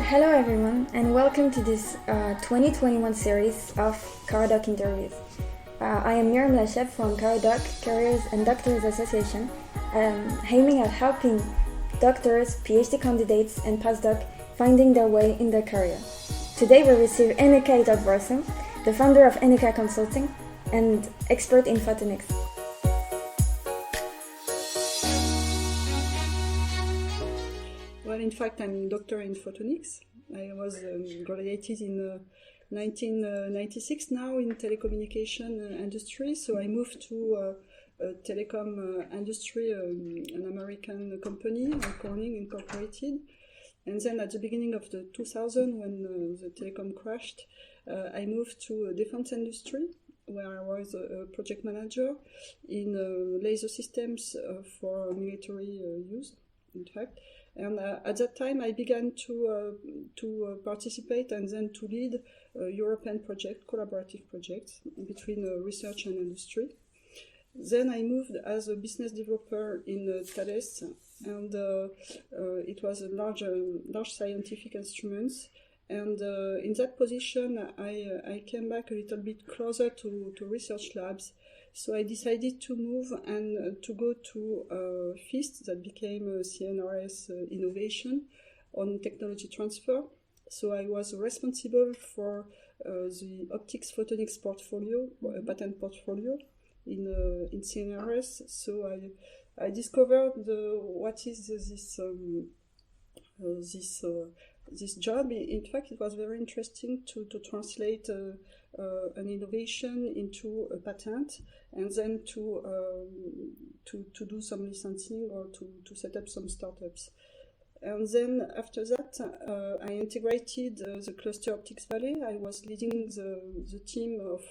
Hello everyone, and welcome to this 2021 series of Caradoc interviews. I am Miriam Lachef from Caradoc Careers and Doctors Association, aiming at helping doctors, PhD candidates, and postdoc finding their way in their career. Today we receive Enneka Idok-Borsum, the founder of Enneka Consulting and expert in photonics. Well, in fact, I'm a doctor in photonics. I was graduated in 1996 now in telecommunication industry. So I moved to a telecom industry, an American company, Corning Incorporated. And then at the beginning of the 2000, when the telecom crashed, I moved to a defense industry where I was a project manager in laser systems for military use, in fact. And at that time, I began to participate and then to lead European project, collaborative projects between research and industry. Then I moved as a business developer in Thales, and it was a large scientific instruments. And in that position, I came back a little bit closer to research labs. So I decided to move and to go to FIST, that became CNRS Innovation on technology transfer. So I was responsible for the optics photonics portfolio, patent portfolio in CNRS. So I discovered what is this job. In fact, it was very interesting to translate an innovation into a patent, and then to do some licensing or to set up some startups. And then after that, I integrated the Cluster Optics Valley. I was leading the team of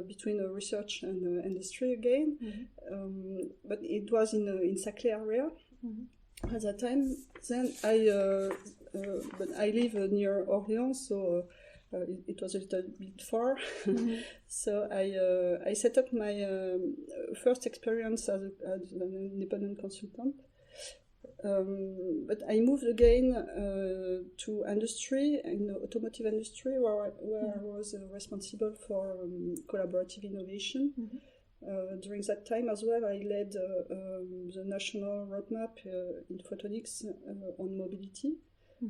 between research and industry again, but it was in Saclay area. At that time, then but I live near Orléans, so it was a little bit far. So I set up my first experience as an independent consultant. But I moved again to industry, in the automotive industry, where I was responsible for collaborative innovation. During that time as well, I led the national roadmap in photonics on mobility,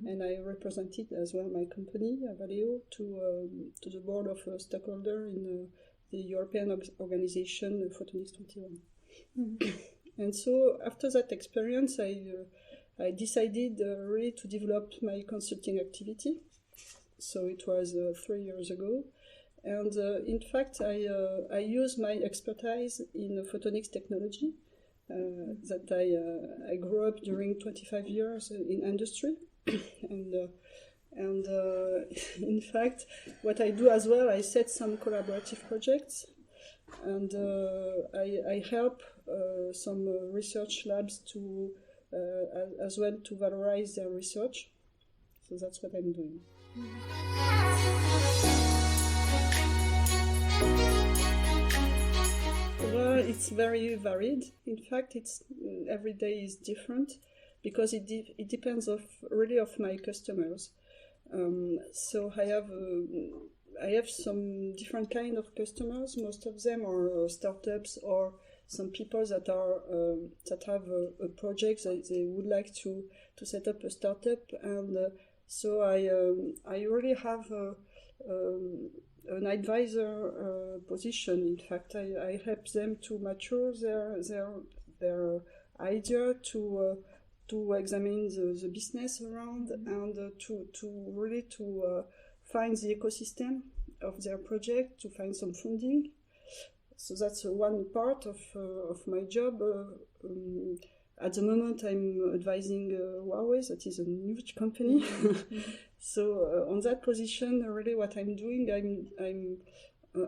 and I represented as well my company, Valeo, to the board of stakeholder in the European organization Photonics 21. And so after that experience, I decided really to develop my consulting activity. So it was 3 years ago. And in fact, I use my expertise in photonics technology that I grew up during 25 years in industry. and in fact, what I do as well, I set some collaborative projects, and I help some research labs to as well to valorize their research. So that's what I'm doing. Well, it's very varied. In fact, every day is different because it depends really of my customers. So I have some different kind of customers. Most of them are startups or some people that have a project that they would like to set up a startup, and so I really have an advisor position. In fact, I help them to mature their idea, to examine the business around, and to really find the ecosystem of their project, to find some funding. So that's one part of my job. At the moment, I'm advising Huawei, that is a huge company. So on that position, really, what I'm doing, I'm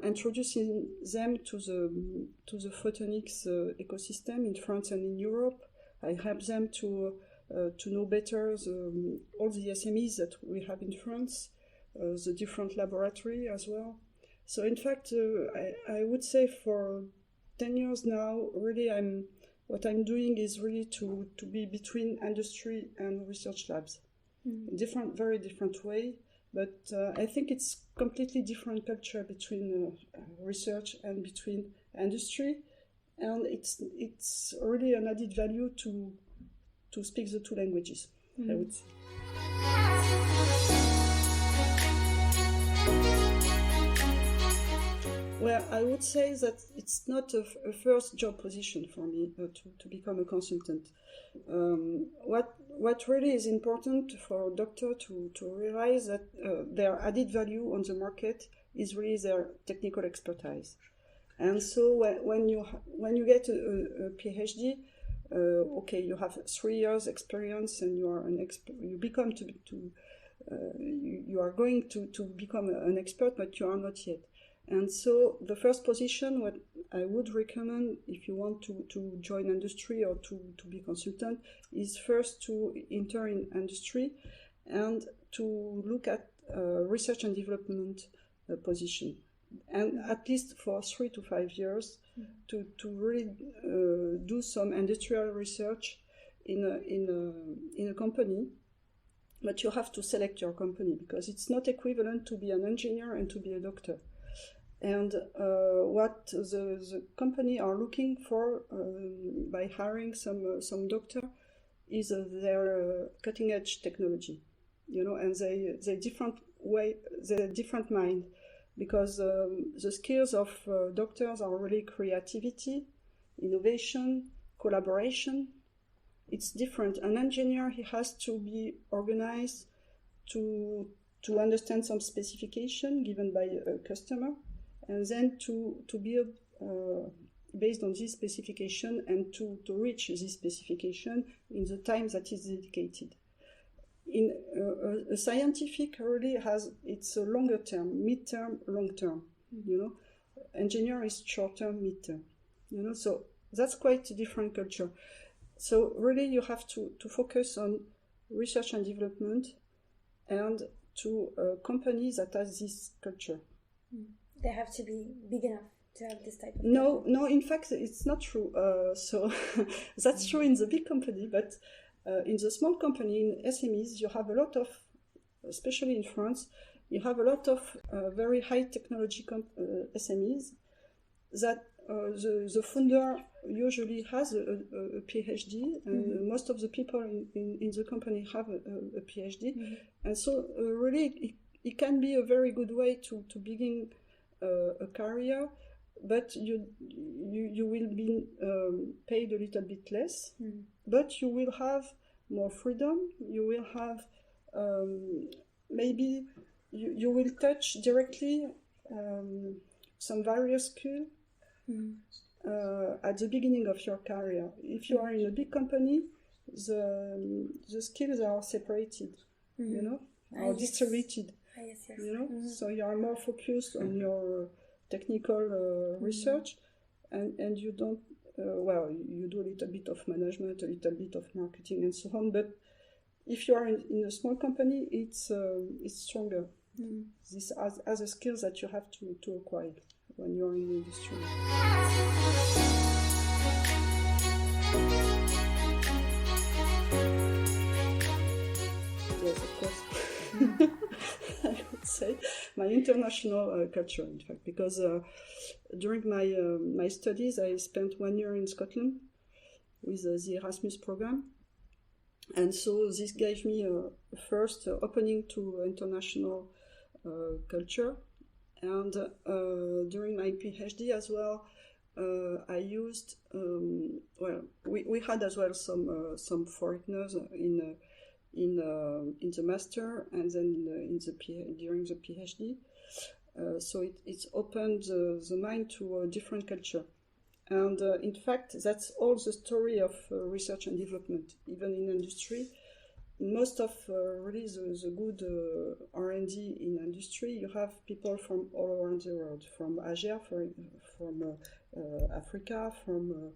introducing them to the photonics ecosystem in France and in Europe. I help them to know better all the SMEs that we have in France, the different laboratory as well. So in fact, I would say for 10 years now, really, what I'm doing is really to be between industry and research labs. Very different way. But I think it's completely different culture between research and between industry, and it's really an added value to speak the two languages. I would say. Well, I would say that it's not a first job position for me to become a consultant. What really is important for a doctor to realize that their added value on the market is really their technical expertise. And so when you get a PhD, okay, you have 3 years experience and you are an expert. You become you are going to become an expert, but you are not yet. And so the first position, what I would recommend if you want to join industry or to be consultant, is first to enter in industry and to look at research and development position. And at least for 3 to 5 years to really do some industrial research in a company. But you have to select your company because it's not equivalent to be an engineer and to be a doctor. And what the company are looking for by hiring some doctor is their cutting edge technology, and they different mind, because the skills of doctors are really creativity, innovation, collaboration. It's different. An engineer, he has to be organized to understand some specification given by a customer, and then to build based on this specification and to reach this specification in the time that is dedicated. In a scientific really it's a longer term, mid-term, long-term. Engineer is short-term, mid-term. So that's quite a different culture. So really you have to focus on research and development and to a company that has this culture. They have to be big enough to have this type of No, in fact, it's not true. So that's true in the big company, but in the small company, in SMEs, you have a lot of, especially in France, you have a lot of very high technology SMEs that the founder usually has a PhD, and most of the people in the company have a PhD. And so really it can be a very good way to begin a career, but you will be paid a little bit less, but you will have more freedom. You will have maybe you will touch directly some various skills at the beginning of your career. If you are in a big company, the skills are separated, are distributed. Yes. So you are more focused on your technical research, and you don't. You do a little bit of management, a little bit of marketing, and so on. But if you are in a small company, it's stronger. These are other skills that you have to acquire when you are in the industry. Yes, of course. I would say my international culture, in fact, because during my studies, I spent 1 year in Scotland with the Erasmus program, and so this gave me a first opening to international culture. And during my PhD as well, I used we had as well some foreigners in the master and then during the PhD. So it's opened the mind to a different culture. And in fact, that's all the story of research and development, even in industry. In most of really the good R&D in industry, you have people from all around the world, from Asia, from Africa, from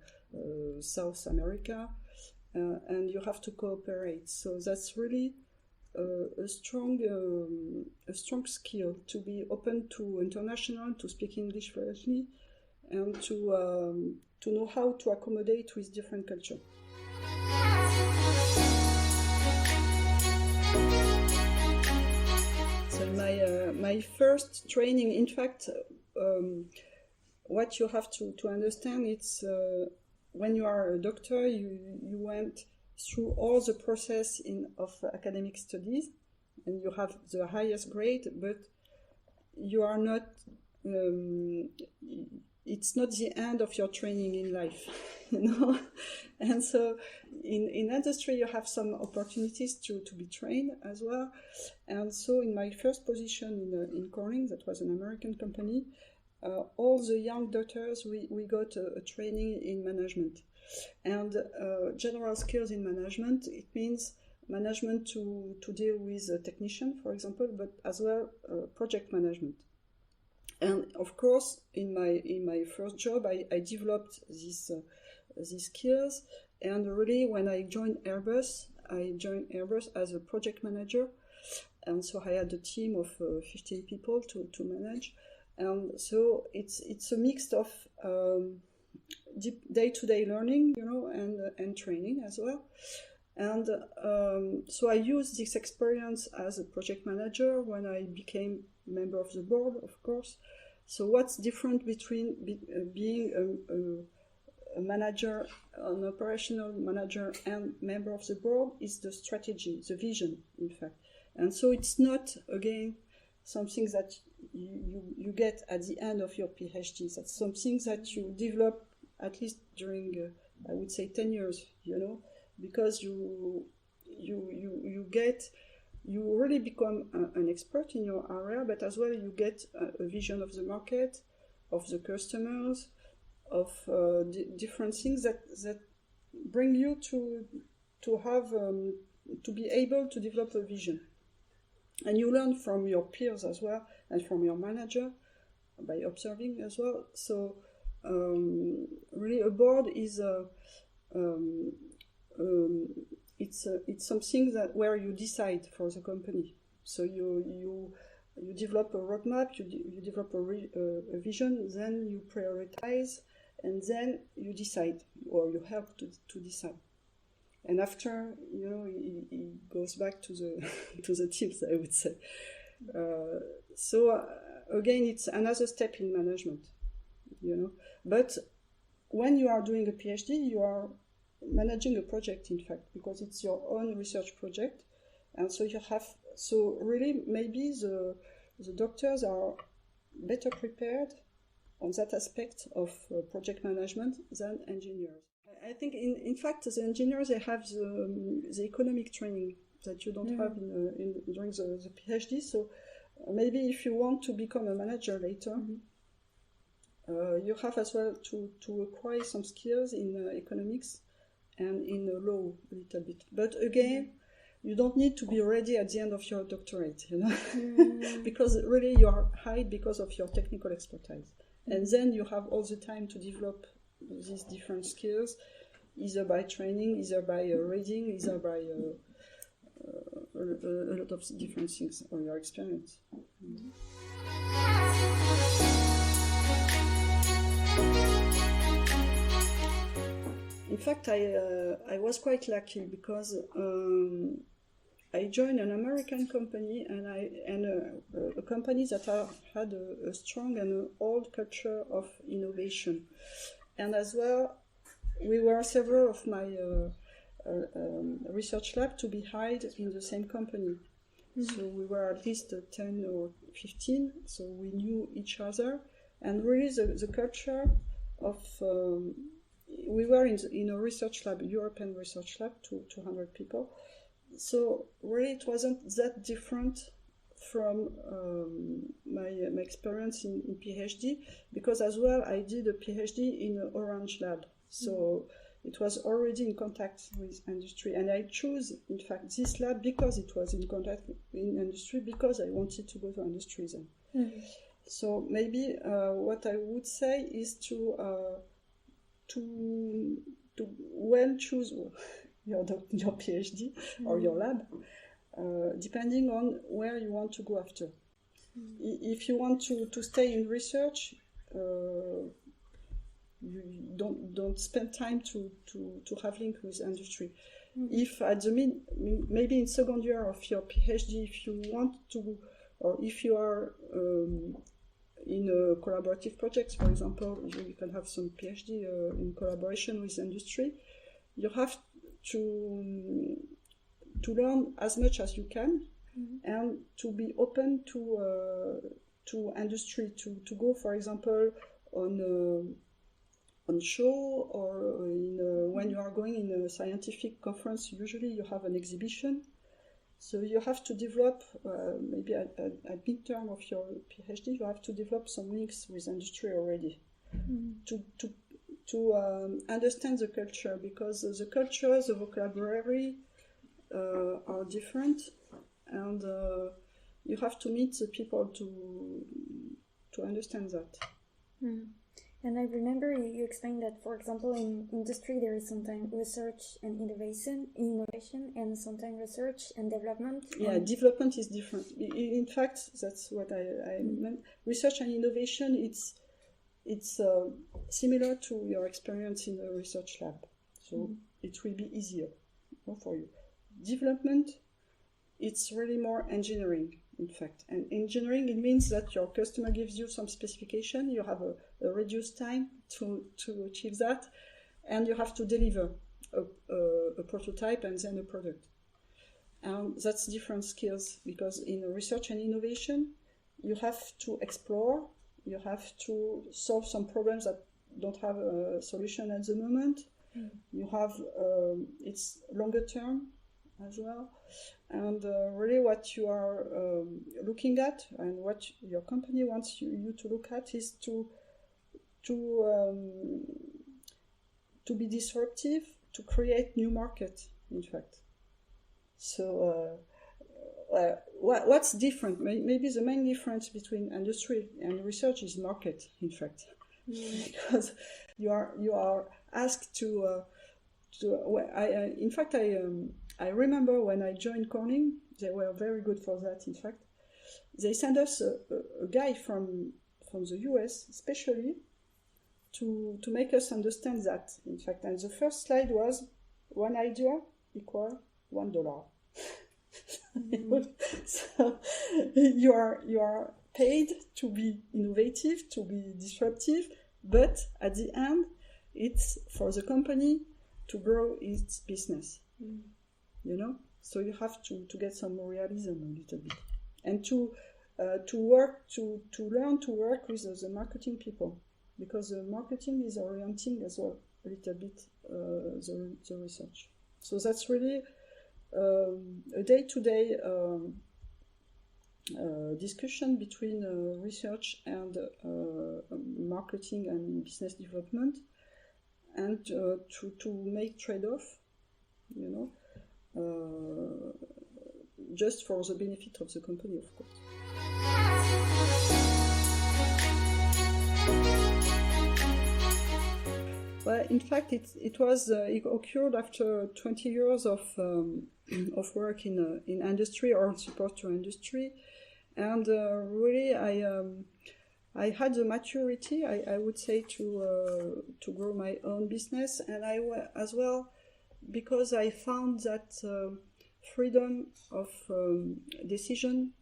South America, and you have to cooperate. So that's really a strong skill to be open to international, to speak English fluently, and to know how to accommodate with different culture. my first training, in fact, what you have to understand, it's when you are a doctor, you went through all the process of academic studies, and you have the highest grade, but you are not. It's not the end of your training in life, you know. And so, in industry, you have some opportunities to be trained as well. And so, in my first position in Corning, that was an American company, all the young doctors, we got a training in management. And general skills in management, it means management to deal with a technician, for example, but as well project management. And of course, in my first job, I developed these skills. And really, when I joined Airbus as a project manager. And so I had a team of 15 people to manage. And so it's a mix of day-to-day learning, you know, and training as well. And so I used this experience as a project manager when I became member of the board, of course. So what's different between being a manager, an operational manager, and member of the board is the strategy, the vision, in fact. And so it's not, again, something that you get at the end of your PhD. That's something that you develop at least during, I would say, 10 years, you know, because you really become an expert in your area, but as well you get a vision of the market, of the customers, of different things that bring you to have to be able to develop a vision. And you learn from your peers as well, and from your manager by observing as well. So really, a board is it's something that where you decide for the company. So you develop a roadmap, you develop a vision, then you prioritize, and then you decide, or you help to decide. And after, you know, it goes back to the to the tips, I would say. So again, it's another step in management, you know. But when you are doing a PhD, you are managing a project, in fact, because it's your own research project, and so really maybe the doctors are better prepared on that aspect of project management than engineers. I think, in fact, the engineers, they have the economic training that you don't have during the PhD. So maybe if you want to become a manager later, you have as well to acquire some skills in economics and in law a little bit. But again, you don't need to be ready at the end of your doctorate, you know, because really you are hired because of your technical expertise. And then you have all the time to develop these different skills, either by training, either by reading, either by a lot of different things, or your experience. In fact, I was quite lucky because I joined an American company and a company that had a strong and an old culture of innovation. And as well, we were several of my research lab to be hired in the same company. So we were at least 10 or 15, so we knew each other. And really the culture of... we were in a research lab, European research lab, 200 people. So really it wasn't that different from my experience in PhD, because as well I did a PhD in an Orange lab. So it was already in contact with industry. And I chose, in fact, this lab because it was in contact in industry, because I wanted to go to industry then. So maybe what I would say is to well choose your PhD or your lab, depending on where you want to go after. If you want to stay in research, you don't spend time to have link with industry. If at the maybe in second year of your PhD, if you want to or if you are in a collaborative projects, for example, you can have some PhD in collaboration with industry. You have to learn as much as you can, and to be open to industry, to go, for example, on show, or when you are going in a scientific conference, usually you have an exhibition. So you have to develop, maybe at midterm of your PhD, you have to develop some links with industry already to understand the culture, because the culture, the vocabulary are different, and you have to meet the people to understand that. And I remember you explained that, for example, in industry there is sometimes research and innovation, and sometimes research and development. Yeah, development is different. In fact, that's what I meant. Research and innovation, it's similar to your experience in a research lab, so it will be easier for you. Development, it's really more engineering, in fact. And engineering, it means that your customer gives you some specification, you have a reduced time to achieve that, and you have to deliver a prototype and then a product. And that's different skills, because in research and innovation, you have to explore, you have to solve some problems that don't have a solution at the moment. You have, it's longer term as well. And really what you are looking at, and what your company wants you to look at, is to be disruptive, to create new market, in fact. So what's different? Maybe the main difference between industry and research is market, in fact. Because you are asked to I remember when I joined Corning, they were very good for that, in fact. They sent us a guy from the US, especially, to make us understand that, in fact. And the first slide was, one idea equal $1. So you are paid to be innovative, to be disruptive, but at the end, it's for the company to grow its business. You know, so you have to get some realism a little bit, and to learn to work with the marketing people, because the marketing is orienting as well a little bit the research. So that's really a day-to-day discussion between research and marketing and business development, and to make trade-off, you know. Just for the benefit of the company, of course. Well, in fact, it occurred after 20 years of work in industry, or support to industry, and really I had the maturity, I would say, to grow my own business, and I as well, because I found that freedom of decision,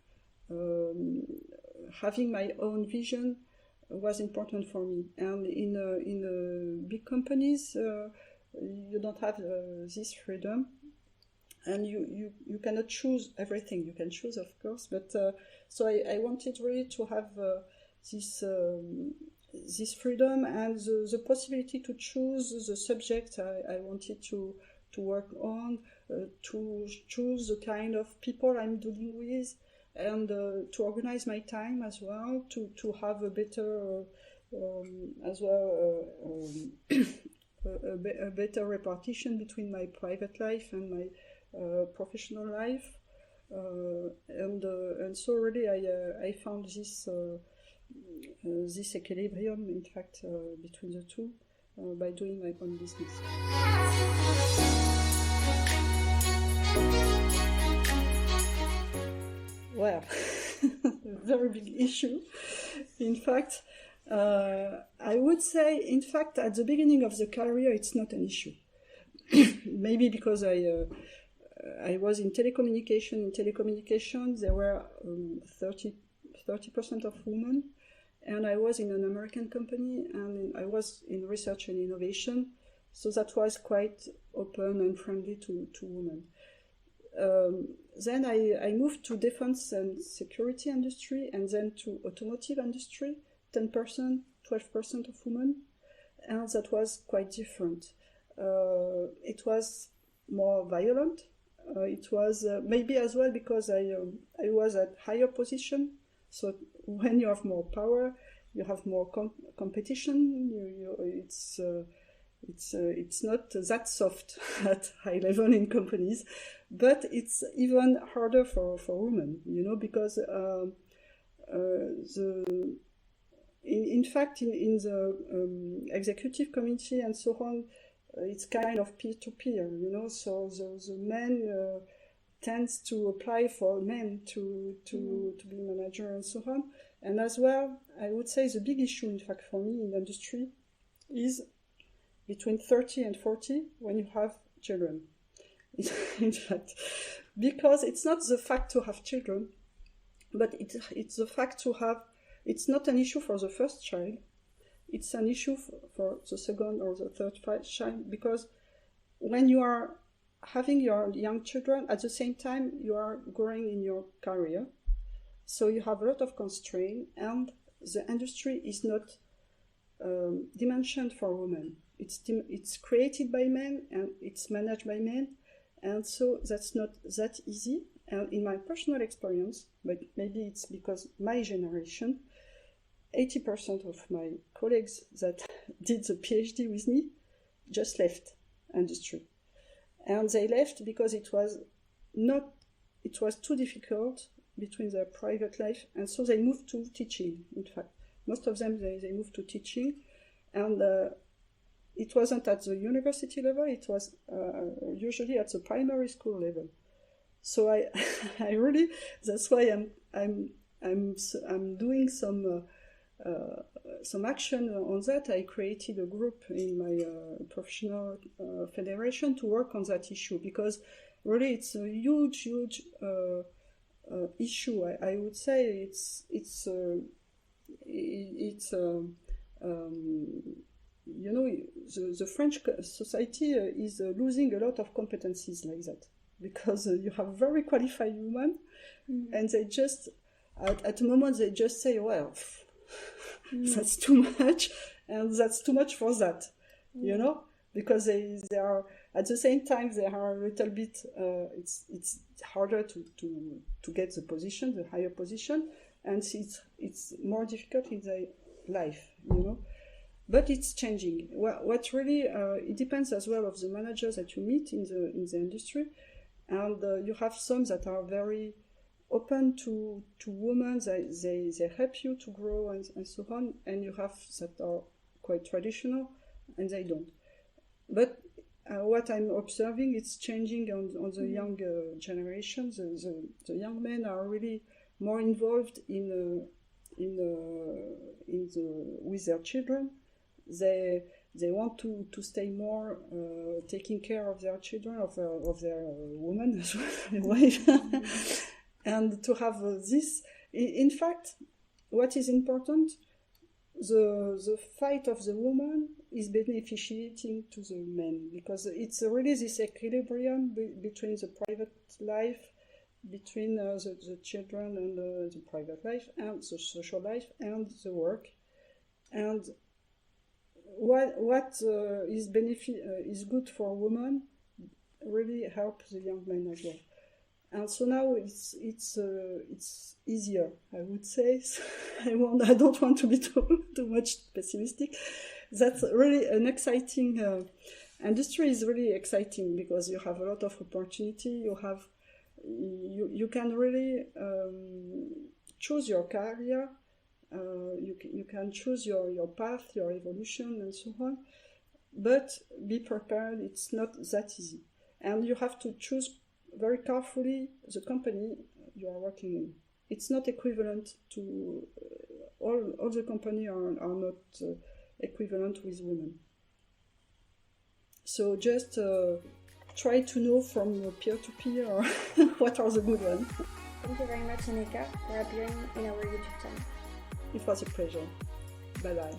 having my own vision, was important for me. And in big companies, you don't have this freedom, and you cannot choose everything. You can choose, of course, but so I wanted really to have this freedom and the possibility to choose the subject I wanted to work on, to choose the kind of people I'm dealing with, and to organize my time as well, to have a better as well a better repartition between my private life and my professional life, and so really I found this equilibrium, in fact, between the two, by doing my own business. Well, a very big issue. In fact, I would say, in fact, at the beginning of the career, it's not an issue. Maybe because I was in telecommunication. In telecommunication, there were 30% of women, and I was in an American company, and I was in research and innovation, so that was quite open and friendly to women. Then I moved to defense and security industry, and then to automotive industry, 10%, 12% of women, and that was quite different. It was more violent. It was maybe as well because I was at higher position. So when you have more power, you have more competition. It's not that soft at high level in companies, but it's even harder for women, because in fact in the executive committee and so on, it's kind of peer-to-peer, so the men tends to apply for men to be manager and so on. And as well, I would say the big issue, in fact, for me in industry is between 30 and 40 when you have children. In fact, because it's not the fact to have children, but it's the fact to have, it's not an issue for the first child, it's an issue for the second or the third child, because when you are having your young children, at the same time you are growing in your career, so you have a lot of constraints, and the industry is not dimensioned for women. It's created by men and it's managed by men, and so that's not that easy. And in my personal experience, but maybe it's because my generation, 80% of my colleagues that did the PhD with me just left industry. And they left because it was too difficult between their private life, and so they moved to teaching. In fact, most of them, they moved to teaching, and it wasn't at the university level, it was usually at the primary school level. So I really, that's why I'm doing some action on that. I created a group in my professional federation to work on that issue, because really it's a huge issue. I would say the French society is losing a lot of competencies like that, because you have very qualified women, and they just at the moment they just say, well, that's too much, and that's too much for that, because they are at the same time they are a little bit it's harder to get the position, the higher position, and it's more difficult in their life, But it's changing. What really it depends as well of the managers that you meet in the industry, and you have some that are very open to women. They help you to grow and so on, and you have that are quite traditional, and they don't. But what I'm observing, it's changing on the young generation. The young men are really more involved with their children. They want to stay more taking care of their children, of their woman as well, wife, and to have this. In fact, what is important, the fight of the woman is beneficiating to the men, because it's really this equilibrium between the private life, between the children and the private life, and the social life and the work, and what is good for women really helps the young men as well. And so now it's easier, I would say. I don't want to be too much pessimistic. That's really an exciting industry. Is really exciting because you have a lot of opportunity. You can really choose your career. You can choose your path, your evolution, and so on. But be prepared. It's not that easy, and you have to choose very carefully the company you are working in. It's not equivalent to all the company are not equivalent with women. So just try to know from peer-to-peer what are the good ones. Thank you very much, Annika, for appearing in our YouTube channel. It was a pleasure. Bye-bye.